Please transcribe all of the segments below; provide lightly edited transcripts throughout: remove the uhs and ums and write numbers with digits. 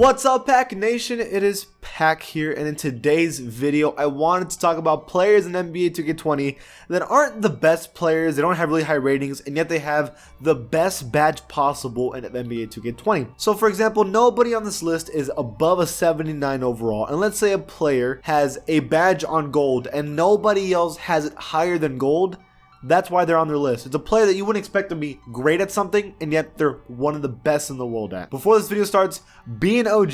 What's up, Pack Nation? It is Pack here, and in today's video I wanted to talk about players in NBA 2K20 that aren't the best players. They don't have really high ratings, and yet they have the best badge possible in NBA 2K20. So for example, nobody on this list is above a 79 overall, and let's say a player has a badge on gold and nobody else has it higher than gold. That's why they're on their list. It's a player that you wouldn't expect to be great at something, and yet they're one of the best in the world at. Before this video starts, be an OG,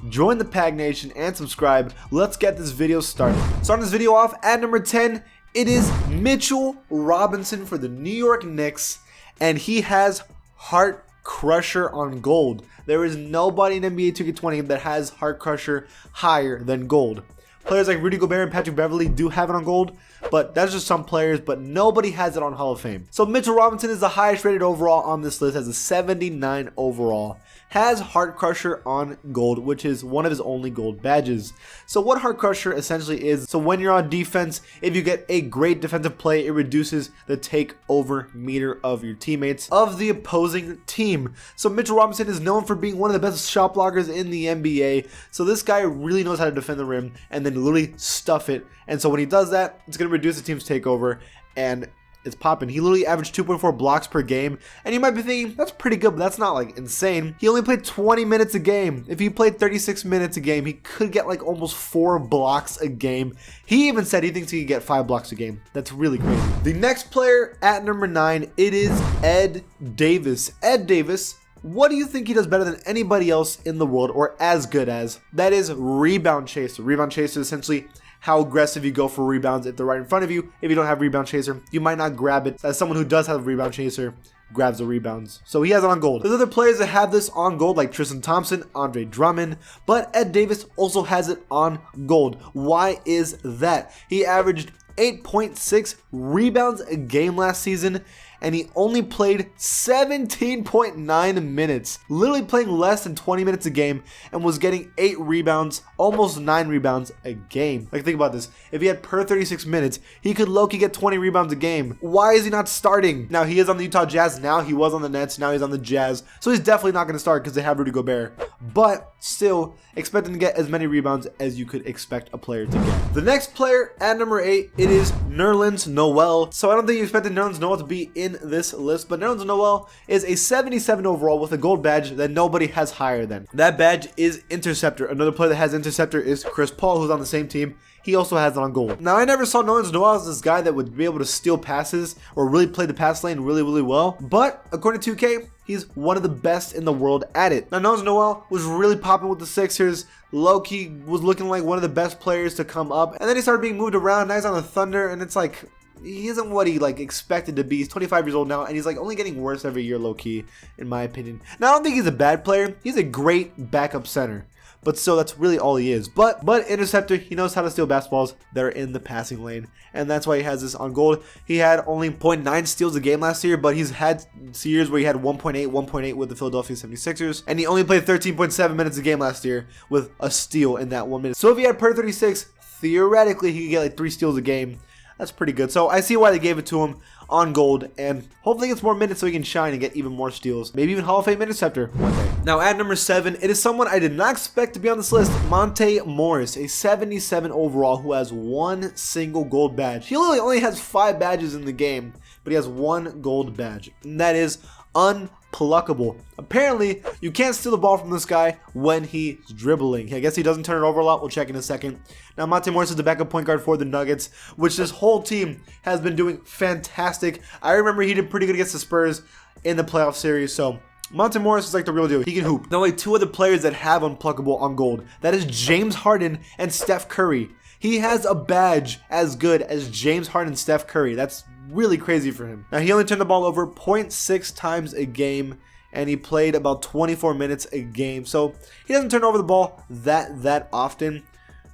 join the Pack Nation, and subscribe. Let's get this video started. Starting this video off at number 10, it is Mitchell Robinson for the New York Knicks, and he has Heart Crusher on gold. There is nobody in NBA 2K20 that has Heart Crusher higher than gold. Players like Rudy Gobert and Patrick Beverley do have it on gold, but that's just some players, but nobody has it on Hall of Fame. So Mitchell Robinson is the highest rated overall on this list, has a 79 overall, has Heart Crusher on gold, which is one of his only gold badges. So what Heart Crusher essentially is, so when you're on defense, if you get a great defensive play, it reduces the takeover meter of your teammates of the opposing team. So Mitchell Robinson is known for being one of the best shot blockers in the NBA. So this guy really knows how to defend the rim and then literally stuff it. And so when he does that, it's going to reduce the team's takeover, and it's popping. He literally averaged 2.4 blocks per game, and you might be thinking, that's pretty good, but that's not like insane. He only played 20 minutes a game. If he played 36 minutes a game, he could get like almost 4 blocks a game. He even said he thinks he could get 5 blocks a game. That's really crazy. The next player at number 9, it is Ed Davis. Ed Davis, what do you think he does better than anybody else in the world, or as good as? That is rebound chaser. Rebound chaser is essentially how aggressive you go for rebounds if they're right in front of you. If you don't have rebound chaser, you might not grab it. As someone who does have rebound chaser, grabs the rebounds. So he has it on gold. There's other players that have this on gold, like Tristan Thompson, Andre Drummond, but Ed Davis also has it on gold. Why is that? He averaged 8.6 rebounds a game last season, and he only played 17.9 minutes, literally playing less than 20 minutes a game, and was getting 8 rebounds, almost 9 rebounds a game. Like, think about this. If he had per 36 minutes, he could low-key get 20 rebounds a game. Why is he not starting? Now, he is on the Utah Jazz now. He was on the Nets. Now he's on the Jazz. So he's definitely not going to start because they have Rudy Gobert. But still, expect him to get as many rebounds as you could expect a player to get. The next player at number 8, it is Nerlens Noel. So I don't think you expected Nerlens Noel to be in this list, but Nerlens Noel is a 77 overall with a gold badge that nobody has higher than. That badge is Interceptor. Another player that has Interceptor is Chris Paul, who's on the same team. He also has it on gold. Now, I never saw Nerlens Noel as this guy that would be able to steal passes or really play the pass lane really well, but according to 2K, he's one of the best in the world at it. Now, Nerlens Noel was really popping with the Sixers. Low-key was looking like one of the best players to come up, and then he started being moved around. Now he's on the Thunder, and it's like, he isn't what he like expected to be. He's 25 years old now, and he's like only getting worse every year, low-key, in my opinion. Now, I don't think he's a bad player. He's a great backup center, but still, that's really all he is. But Interceptor, he knows how to steal basketballs that are in the passing lane, and that's why he has this on gold. He had only 0.9 steals a game last year, but he's had years where he had 1.8 with the Philadelphia 76ers, and he only played 13.7 minutes a game last year with a steal in that 1 minute. So if he had per 36, theoretically, he could get like 3 steals a game. That's pretty good. So I see why they gave it to him on gold, and hopefully he gets more minutes so he can shine and get even more steals. Maybe even Hall of Fame Interceptor one day. Now at number 7, it is someone I did not expect to be on this list, Monte Morris, a 77 overall who has 1 single gold badge. He literally only has 5 badges in the game, but he has 1 gold badge, and that is unpluckable. Apparently, you can't steal the ball from this guy when he's dribbling. I guess he doesn't turn it over a lot. We'll check in a second. Now, Monte Morris is the backup point guard for the Nuggets, which this whole team has been doing fantastic. I remember he did pretty good against the Spurs in the playoff series, so Monte Morris is like the real deal. He can hoop. There are only 2 other players that have unpluckable on gold. That is James Harden and Steph Curry. He has a badge as good as James Harden and Steph Curry. That's really crazy for him. Now, he only turned the ball over 0.6 times a game, and he played about 24 minutes a game. So he doesn't turn over the ball that often.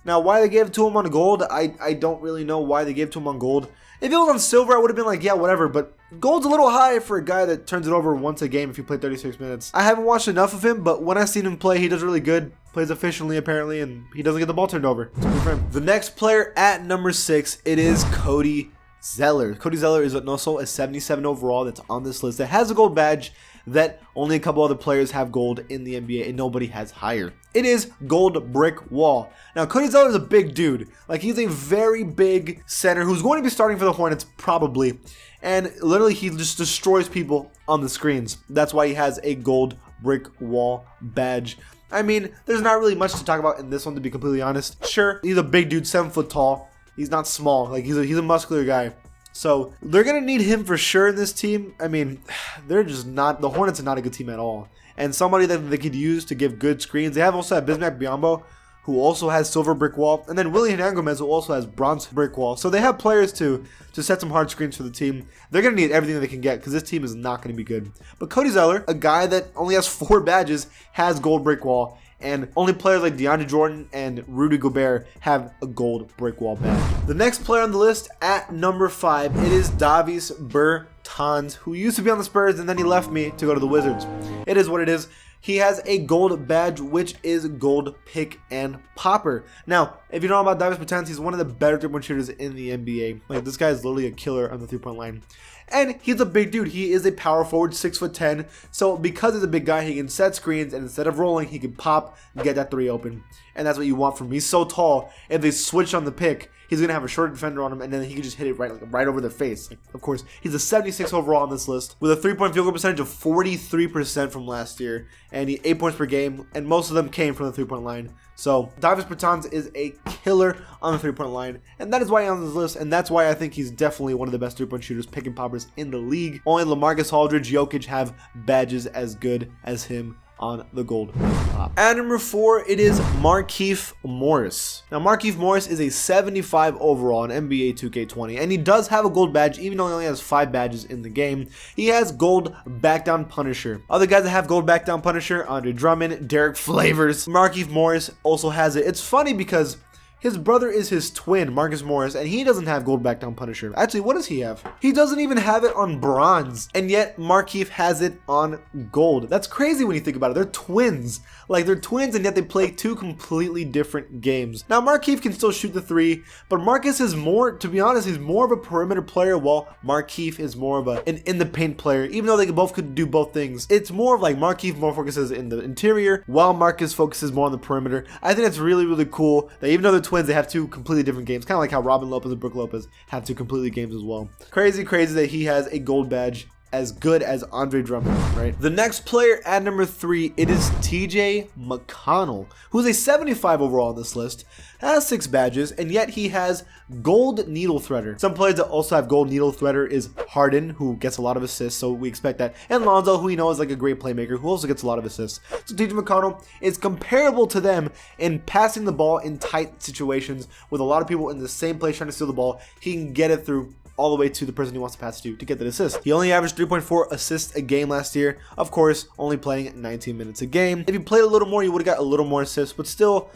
Now, why they gave it to him on gold, I don't really know why they gave it to him on gold. If it was on silver, I would have been like, yeah, whatever. But gold's a little high for a guy that turns it over once a game if you play 36 minutes. I haven't watched enough of him, but when I've seen him play, he does really good. Plays efficiently, apparently, and he doesn't get the ball turned over. It's good for him. The next player at number 6, it is Cody Zeller. Cody Zeller is also a 77 overall that's on this list that has a gold badge. that only a couple other players have gold in the NBA and nobody has higher. It is gold brick wall. Now, Cody Zeller is a big dude. Like, he's a very big center who's going to be starting for the Hornets probably. And literally, he just destroys people on the screens. That's why he has a gold brick wall badge. I mean, there's not really much to talk about in this one, to be completely honest. Sure, he's a big dude, 7 foot tall. He's not small. Like, he's a muscular guy. So they're gonna need him for sure in this team. I mean, they're just not. The Hornets are not a good team at all. And somebody that they could use to give good screens. They have also have Bismack Biyombo, who also has silver brick wall, and then Willie Hernangomez, Gomez, who also has bronze brick wall. So they have players to set some hard screens for the team. They're going to need everything that they can get because this team is not going to be good. But Cody Zeller, a guy that only has 4 badges, has gold brick wall, and only players like DeAndre Jordan and Rudy Gobert have a gold brick wall badge. The next player on the list at number 5, it is Davis Bertans, who used to be on the Spurs and then he left me to go to the Wizards. It is what it is. He has a gold badge, which is gold pick and popper. Now, if you know about Davis Bertans, he's one of the better 3-point shooters in the NBA. Like, this guy is literally a killer on the 3-point line. And he's a big dude. He is a power forward, 6'10". So because he's a big guy, he can set screens, and instead of rolling, he can pop and get that 3 open. And that's what you want from him. He's so tall. If they switch on the pick, he's going to have a short defender on him, and then he can just hit it right over their face. Like, of course, he's a 76 overall on this list with a 3-point field goal percentage of 43% from last year, and he 8 points per game, and most of them came from the 3-point line. So Davis Bertans is a killer on the 3-point line, and that is why he's on this list, and that's why I think he's definitely one of the best 3-point shooters, pick and poppers in the league. Only LaMarcus Aldridge, Jokic have badges as good as him on the gold pop. At number 4, it is Markieff Morris. Now, Markieff Morris is a 75 overall in NBA 2K20, and he does have a gold badge, even though he only has 5 badges in the game. He has gold back down Punisher. Other guys that have gold back down Punisher, Andre Drummond, Derek Flavors. Markieff Morris also has it. It's funny because his brother is his twin, Marcus Morris, and he doesn't have gold back down Punisher. Actually, what does he have? He doesn't even have it on bronze, and yet Markieff has it on gold. That's crazy when you think about it. They're twins. Like, they're twins, and yet they play 2 completely different games. Now, Markieff can still shoot the 3, but Marcus is more, to be honest, he's more of a perimeter player, while Markieff is more of an in-the-paint player. Even though they could do both things, it's more of like Markieff more focuses in the interior, while Marcus focuses more on the perimeter. I think it's really, really cool that even though they're twins, they have 2 completely different games, kind of like how Robin Lopez and Brook Lopez have 2 completely games as well. Crazy that he has a gold badge as good as Andre Drummond, right? The next player at number 3, it is TJ McConnell, who's a 75 overall on this list, has 6 badges, and yet he has gold needle threader. Some players that also have gold needle threader is Harden, who gets a lot of assists, so we expect that, and Lonzo, who we know is like a great playmaker, who also gets a lot of assists. So TJ McConnell is comparable to them in passing the ball in tight situations with a lot of people in the same place trying to steal the ball. He can get it through all the way to the person he wants to pass to get that assist. He only averaged 3.4 assists a game last year. Of course, only playing 19 minutes a game. If he played a little more, he would have got a little more assists, but still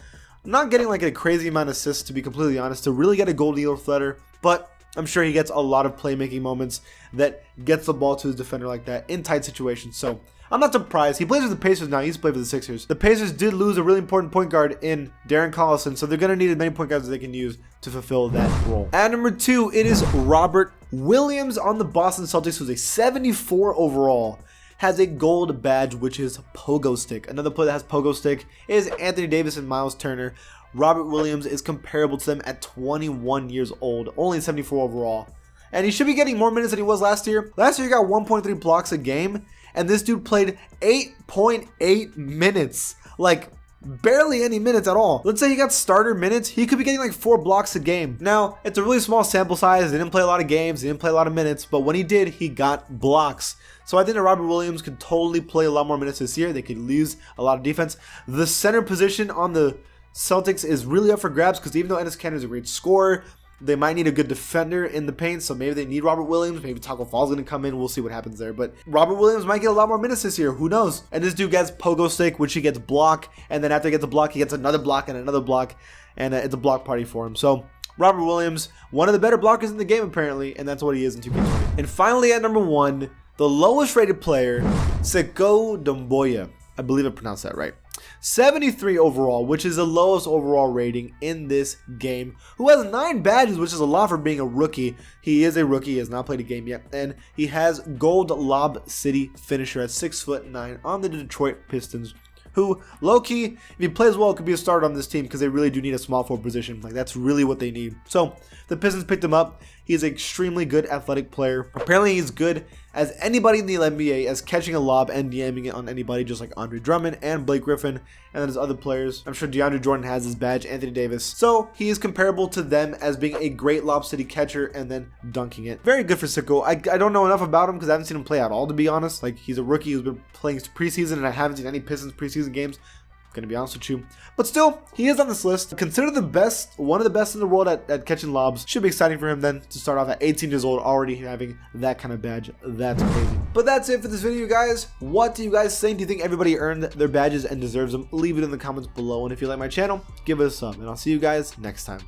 not getting like a crazy amount of assists, to be completely honest, to really get a gold needle threader. But I'm sure he gets a lot of playmaking moments that gets the ball to his defender like that in tight situations. So I'm not surprised. He plays with the Pacers now. He used to play for the Sixers. The Pacers did lose a really important point guard in Darren Collison, so they're going to need as many point guards as they can use to fulfill that role. At number 2, it is Robert Williams on the Boston Celtics, who's a 74 overall. Has a gold badge, which is Pogo Stick. Another player that has Pogo Stick is Anthony Davis and Miles Turner. Robert Williams is comparable to them at 21 years old, only 74 overall. And he should be getting more minutes than he was last year. Last year, he got 1.3 blocks a game, and this dude played 8.8 minutes. Like, barely any minutes at all. Let's say he got starter minutes, he could be getting like 4 blocks a game. Now, it's a really small sample size. He didn't play a lot of games, he didn't play a lot of minutes, but when he did, he got blocks. So I think that Robert Williams could totally play a lot more minutes this year. They could lose a lot of defense. The center position on the Celtics is really up for grabs because even though Enes Kanter is a great scorer, they might need a good defender in the paint, so maybe they need Robert Williams. Maybe Taco Fall's going to come in. We'll see what happens there. But Robert Williams might get a lot more minutes this year. Who knows? And this dude gets Pogo Stick, which he gets block, and then after he gets a block, he gets another block and another block, and it's a block party for him. So Robert Williams, one of the better blockers in the game apparently, and that's what he is in 2K20. And finally at number 1, the lowest rated player, Sekou Doumbouya. I believe I pronounced that right. 73 overall, which is the lowest overall rating in this game, who has 9 badges, which is a lot for being a rookie. He is a rookie, he has not played a game yet, and he has Gold Lob City finisher at 6'9" on the Detroit Pistons, who, low-key, if he plays well, could be a starter on this team because they really do need a small forward position. Like, that's really what they need. So, the Pistons picked him up. He's an extremely good athletic player. Apparently, he's good as anybody in the NBA as catching a lob and DMing it on anybody, just like Andre Drummond and Blake Griffin, and then there's other players. I'm sure DeAndre Jordan has his badge, Anthony Davis. So, he is comparable to them as being a great Lob City catcher and then dunking it. Very good for Sicko. I don't know enough about him because I haven't seen him play at all, to be honest. Like, he's a rookie who's been playing preseason, and I haven't seen any Pistons preseason games. Gonna be honest with you, but still, he is on this list. Considered the best, one of the best in the world at catching lobs. Should be exciting for him then to start off at 18 years old, already having that kind of badge. That's crazy. But that's it for this video, guys. What do you guys think? Do you think everybody earned their badges and deserves them? Leave it in the comments below, and if you like my channel, give it a sub, and I'll see you guys next time.